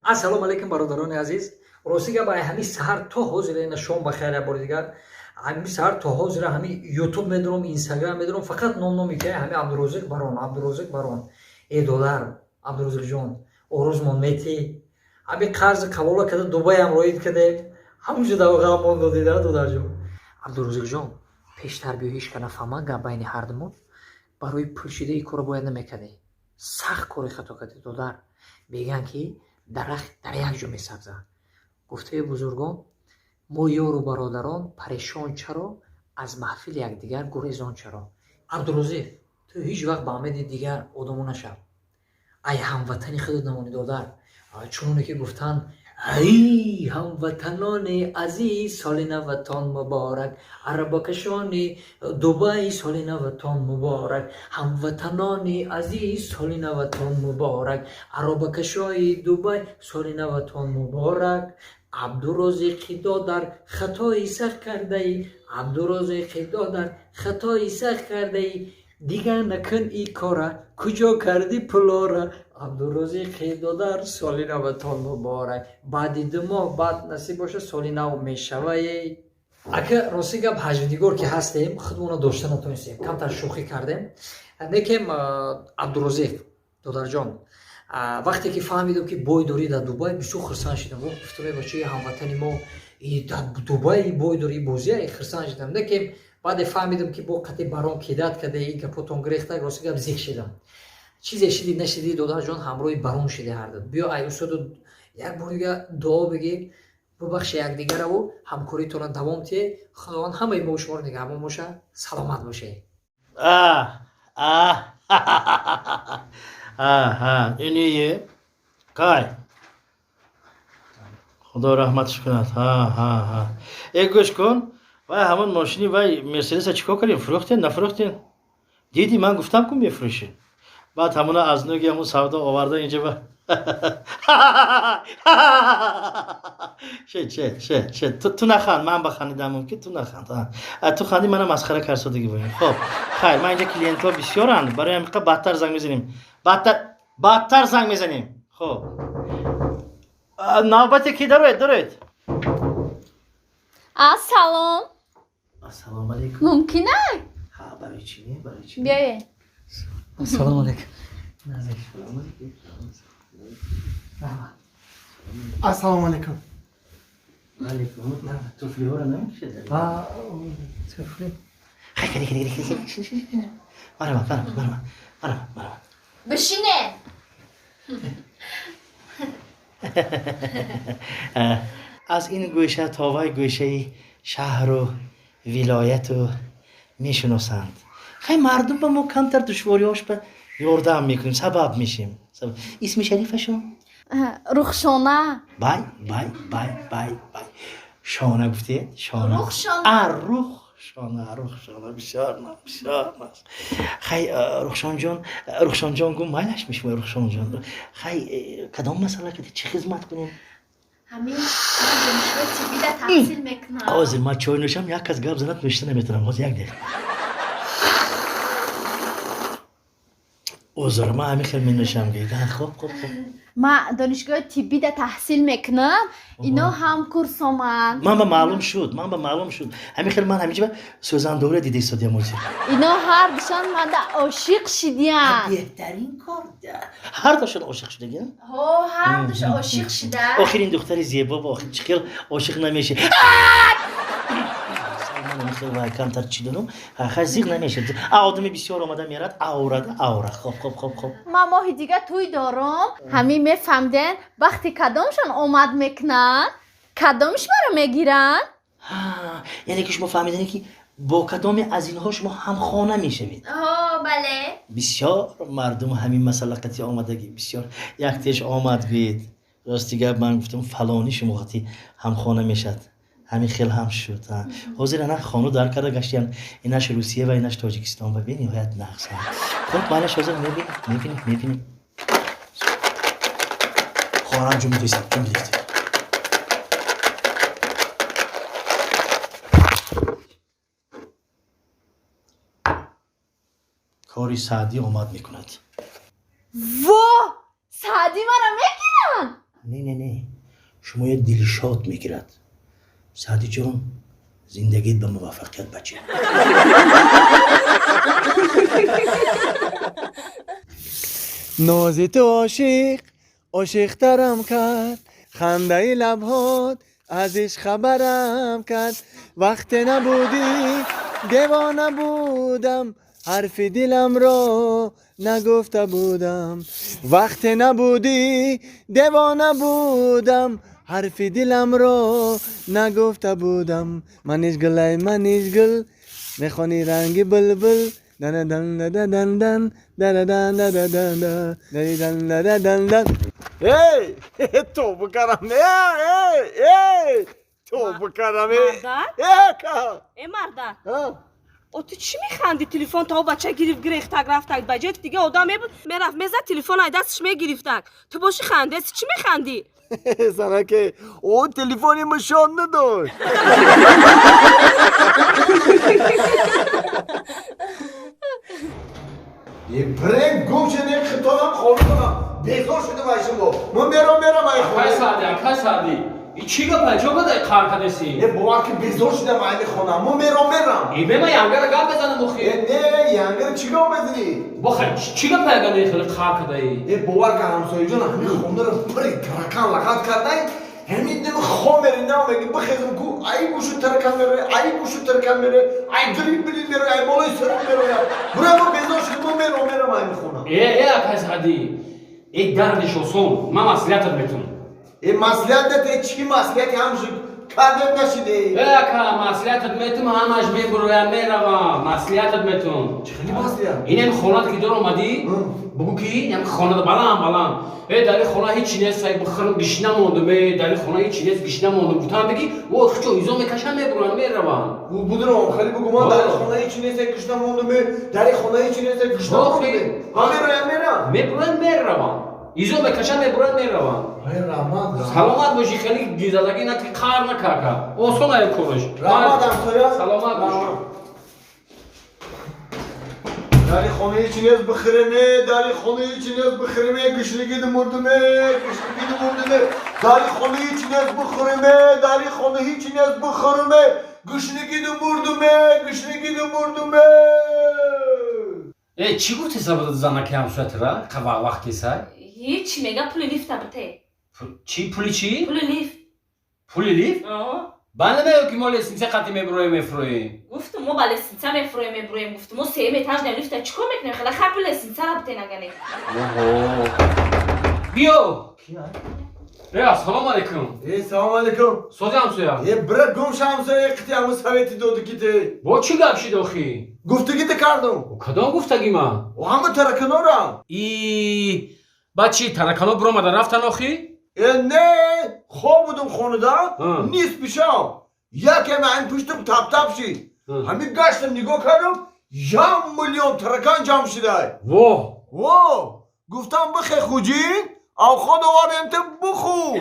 Ассалому алайкум бародарони азиз. Ростига ба ҳами саҳар то ҳозира ина шом бахайр я бори дигар. Ҳами саҳар то ҳозира ҳами YouTube медурам, Instagram медурам, фақат номи ки ҳами Абдурозиқ Барон. Додар Абдурозиқҷон, орӯзмон мети. Ҳами қарзи қавола када Дубай ҳамроҳӣ каде. Ҳамуҷо давғамон додида додарҷон. Абдурозиқҷон, пештарбиёҳиш кана фаҳма гап байни ҳардумон. Барои пӯшидаи корро бояд намекардӣ. Сахт кори хато кардӣ додар. Мегӯянд ки дарахт дар як ҷо месабзад. Гуфтаи бузургон, мо ёру бародарон парешон чаро, аз маҳфили якдигар гурезон чаро. Абдурозиқ, ту ҳеҷ вақт ба амеди дигар одамон нашав. Ай ҳамватани худат намонӣ додар. Чуноне ки гуфтанд, ай ҳамватанони азиз, соли наватон муборак. Арабакашони Дубай, соли наватон муборак. Ҳамватанони азиз, соли наватон муборак. Арабакашои Дубай, соли наватон муборак. Абдурозиқи додар хатои сахт кардаӣ. Абдурозиқи додар хатои сахт кардаӣ. Дигар накун и кора, куҷо карди пулора. Абдурозиқи додар соли наватон муборак. Баъди 2 моҳ баъд насиб боша соли нав мешавае. Ака рости гап ҳаҷвидигор ки ҳастем, худмона дошта натонистем, камтар шӯхӣ кардем. Некем Абдурозиқ додарҷон, вақте ки фаҳмидам ки бой дорӣ дар Дубай, бисёр хурсанд шудам. Гуфтам бачаи ҳамватани мо дар Дубай бой дорӣ бозия, хурсанд шудам. Некем баъде фаҳмидам ки бо қати барон кидат каде и гапотон гирехта, рости гап зиқ шидам. Чизе шидӣ нашидӣ додарҷон, ҳамроҳи барон шидӣ ҳардуд. Биё ай устоду як бор дига дуо бигир, бубахши якдигараву ҳамкоритонро давом тие. Худованд ҳамаи мо шуморо нигаҳбон боша. Саломат бошед. Иnie кай худо раҳматш кунад. Гӯш кун, вай ҳамон мошини вай Мерседеса чӣ кор кардем? Фурӯхтем, нафурӯхтем? Дидӣ, ман гуфтам ку мефурӯшӣ. Баъд ҳамона аз нӯги ҳамон савдо оварда инҷа ба ту наханд, ман бахандидам мумкин ту наханд. Ту ханди манам масхара карсодагӣ боем. Хоб, хайр, ман инҷа клиентҳо бисёранд, барои ҳамин бадтар занг мезанем. Бадтар занг мезанем. Хоб. навбате ки доред? Ассалом. Ассалому алайкум. Мумкина? Ха, барои чӣ не? Биёе. Ассалому алайкум. Ассалому алайкум. Алайкум. Туфлиҳоро намекишед? Туфли. Хай, кади. Марама. Бишине. аз ин гӯша то вай гӯшаи шаҳру вилояту мешиносанд. хай мардум ба мо камтар душвориҳош ба ёрдам мекунем, сабаб мешем. исми шарифашон? Рухшона. бай. Шона гуфтед? Рухшона бисёр мас. хай рухшонҷон гум майлаш мешума рухшонҷон. хай кадом масъала кади чӣ хизмат кунем? ҳамин донишгоҳи тиббида таҳсил мекунам. ҳозир ман чой нӯшам, як кас гап занад нӯшта наметавонам. ҳозир як дақиқа. узр, ман ҳамин хел менӯшам гидан. Хоб. ма донишгоҳи тиббида таҳсил мекунам. Ино ҳам курсоманд. ман ба маълум шуд. ҳамин хел ман ҳаминҷа сӯзандора дида истодиам ҳозир. Ино ҳардушон манда ошиқ шидиянд. беҳтарин кор. ҳардушон ошиқ шудагиям? ҳардуш ошиқ шуда. охир ин духтари зебо ба охир чӣ хел ошиқ намешад? вай камтар чӣ донам? хай зиқ намешад. одами бисёр омада мерад, авра. Хоб. ма моҳи дига тӯй дорам. ҳамин мефаҳмден вақти кадомшон омад мекунанд, кадомш маро мегиранд. яъне ки шумо фаҳмидане ки бо кадоме аз инҳо шумо ҳамхона мешавед? бале. бисёр мардум ҳамин масъалақати омадагӣ бисёр. яктеш омад гӯед, рости гап ман гуфтам фалони шумо вақти ҳамхона мешад. ҳамин хел ҳам шуд. ҳозир ана хону дар карда гаштиям, инаш Русия ва инаш Тоҷикистон ва бениҳоят нақс. хуб, манаш ҳозир мебинем. хонам ҷум бидоистед. кори Саъдӣ омад мекунад. во! Саъдӣ маро мегиранд? не نه شما یه دلشاد میگیرد. سعدی جان زندگیت به موفقیت بچه. ناز تو عاشق ترم کرد، خنده لبهات ازش خبرم کرد. وقت نبودی دیوانه بودم، حرف دلم را نگفته بودم. وقت نبودی دیوانه بودم، حرف دلم را نگفته بودم. منیش گل میخوانی رنگ بلبل، دن دن دن دن دن دن دن دن دن دن دن دن. ای تو بکرم، ای تو بکرم. ای مردن او تو چی میخندی؟ تلفن تا بچه گرفتک رفتک بجت دیگه آدم میرفت میزد تلفن ای دستش میگرفتک تو باشی خنده چی میخندی؟ sana که o telefonu مشان نداشت. یه برنگ گوشه نیم خطابم خوابی کنم بیزار شده بایشم با من برام ای خونه Akay Sadi. İçi kapay çok da karkadesi. یه باور که بیزار شده ای خونه من برام İbeme yangara gam bezanı muxi. نه ینگر چیکار بزنی؟ Bakın çi kapay gane xil karkadayı. یه باور که همسایه جان همین خونه رو پری ترکان لغت کردن همین نمی خواه میری نام میگی بخیزم کو ای گوشو ترکان میره ای گریب میره ای بالای سرم میره برای ما بیزار شده من برام ای خونه Akay Sadi. دردش olsun. Ma masliyatır metun. مسئولیت نده چی مسئولیتی همشون کردم نشده Akay masliyatır metun hamaş be buraya merhaba. Masliyatır metun. خیلی مسئولیت اینم خونات که دور اومدی بگو کی یم خونه بالام در خونه هیچ نیست سای بخرم گیش نموندم در خونه هیچ نیست گیش نموندم گفتم بگی و خچو ایزو میکشم میبرم میروم بودم خیلی بگو من در خونه هیچ نیست کشتم موندم در خونه هیچ نیست کشتم موندم میرم میروم ایزو میکشم میبرم میروم سلامت باشی خیلی گیزدگی نکی کار نکاکا اوسون ای کورش رحمت همسایه سلامت باشی داری خونه هیچ نیست بخرمه داری خونه هیچ نیست بخرمه گشنگی مردمه داری خونه هیچ نیست بخرمه داری خونه هیچ نیست بخرمه گشنگی مردمه چی گفتی سبب زنه که هم صورت را قوا وقتی سای هیچ میگه پول لیفت بته چی پولی چی پول لیفت پولی لیف بله میگه که مال سینسه قطعی میفروی گفتم ما بالا سینسه میفرویم گفتم ما سه ایتاژ در لیفت چیکار میکنیم خلا خر پول سینسه را بته نگنه بیو سلام علیکم سلام علیکم سوزی همسویا یه برد گمش همسایه قطعی همو سویتی داده کیته با چی گفشی داخی؟ گفتگی کردم کدام گفتگی من؟ و همه ترکنارم بچی ترکانو برو مدن رفتن آخی؟ نه خواب بودم خونه دا نیست پیشم یکم این پشتم تپ شید همین گشتم نگاه کردم 1 میلیون ترکان جمع شده واه گفتم بخی خوجین او خود آوریم تو بخو